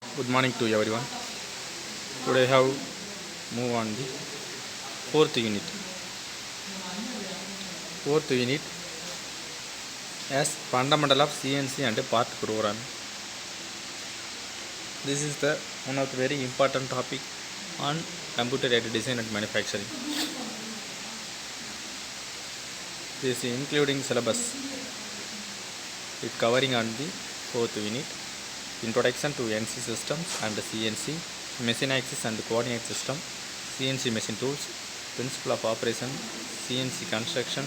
Good morning to everyone. Today I have move on the fourth unit. Fourth unit as fundamental of CNC and part programming. This is the one of the very important topic on computer aided design and manufacturing. This is including syllabus. It covering on the fourth unit. Introduction to NC systems and CNC, machine axis and coordinate system, CNC machine tools, principle of operation, CNC construction,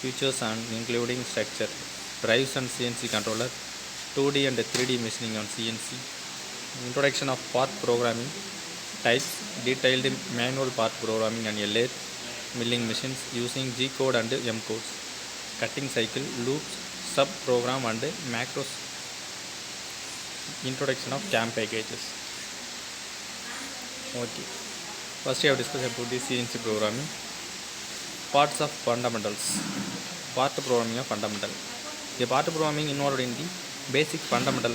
features and including structure, drives and CNC controller, 2D and 3D machining on CNC, introduction of part programming, types, detailed manual part programming and lathe, milling machines using G code and M codes, cutting cycle, loops, sub program and macros, introduction of CAM packages. Okay, first we have discussed about the CNC programming. Parts of fundamentals. Part programming of fundamental. The part programming involved in the basic fundamental.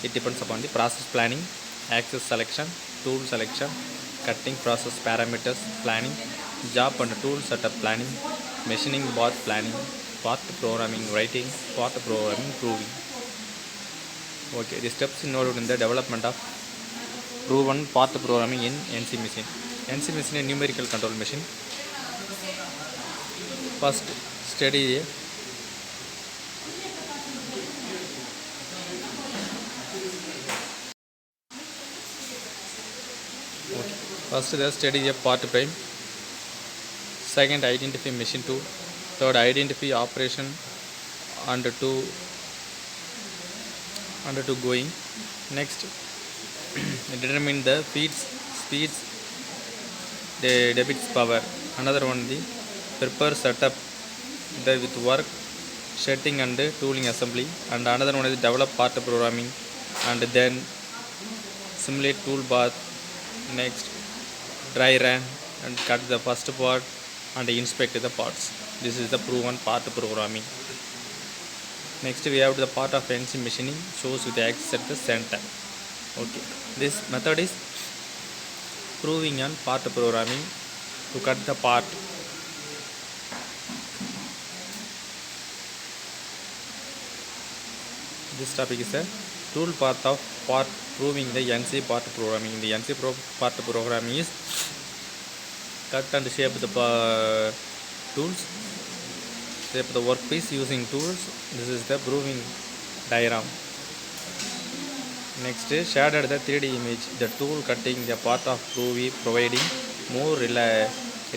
It depends upon the process planning, access selection, tool selection, cutting process parameters planning, job and tool setup planning, machining path planning, part programming writing, part programming proving. Okay, the steps involved in the development of proven part programming in NC machine. NC machine is a numerical control machine. First, study the part prime. Second, identify machine tool. Third, identify operation under two going. Next, determine the speeds, the debits power. Another one, the prepare setup the with work setting and tooling assembly. And another one is develop part programming and then simulate tool path. Next, dry run and cut the first part and inspect the parts. This is the proven part programming. Next, we have the part of NC machining, shows with the axis at the center. Okay, this method is proving on part programming to cut the part. This topic is a tool path of part proving the NC part programming. The NC part programming is cut and shape the tools, shape the workpiece using tools. This is the proving diagram. Next, shaded the 3D image, the tool cutting the part of providing more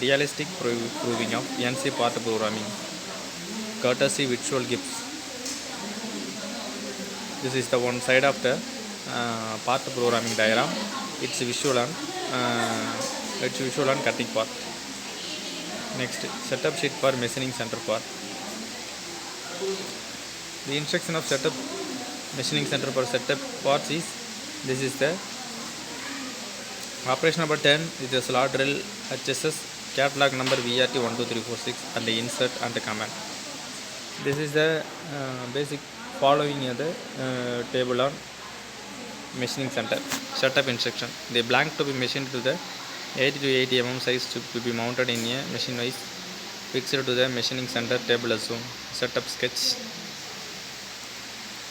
realistic proving of NC part programming, courtesy visual GIFs. This is the one side of the part programming diagram. It's visual and cutting part. Next, setup sheet for machining center part. The instruction of setup machining center for setup parts is, this is the operation number 10 is the slot drill HSS catalog number VRT 12346 and the insert and the command. This is the basic following the table on machining center. Setup instruction. The blank to be machined to the 80 to 80 mm size to be mounted in a machine wise fixed to the machining center table assume. Setup sketch.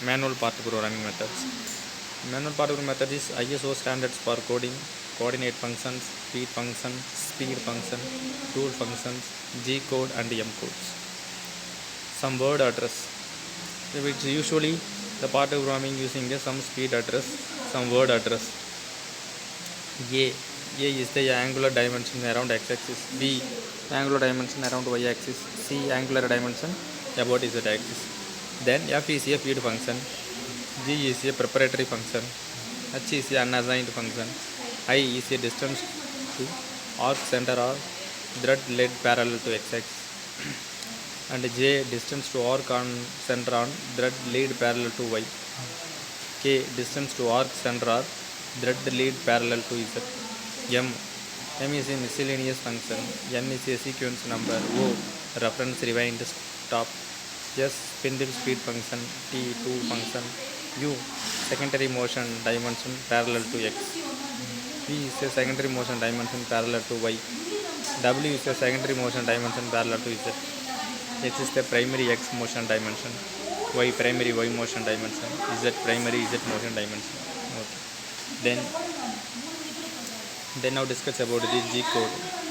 Manual part programming methods. Manual part programming method is ISO standards for coding, coordinate functions, speed function, tool functions, G code and M codes. Some word address, which usually the part programming using some speed address, some word address. A is the angular dimension around x-axis, B angular dimension around y-axis, C angular dimension about z-axis. Then F is a feed function, G is a preparatory function, H is an unassigned function, I is a distance to arc center or thread led parallel to x-axis, and J distance to arc on center on thread lead parallel to y, K distance to arc center or thread lead parallel to z, M is a miscellaneous function, N is a sequence number, O reference rewind stop, S spindle speed function, T tool function, U, secondary motion dimension parallel to X. V is a secondary motion dimension parallel to Y. W is a secondary motion dimension parallel to Z. X is the primary X motion dimension. Y primary Y motion dimension. Z primary Z motion dimension. Okay. Then now discuss about the G code.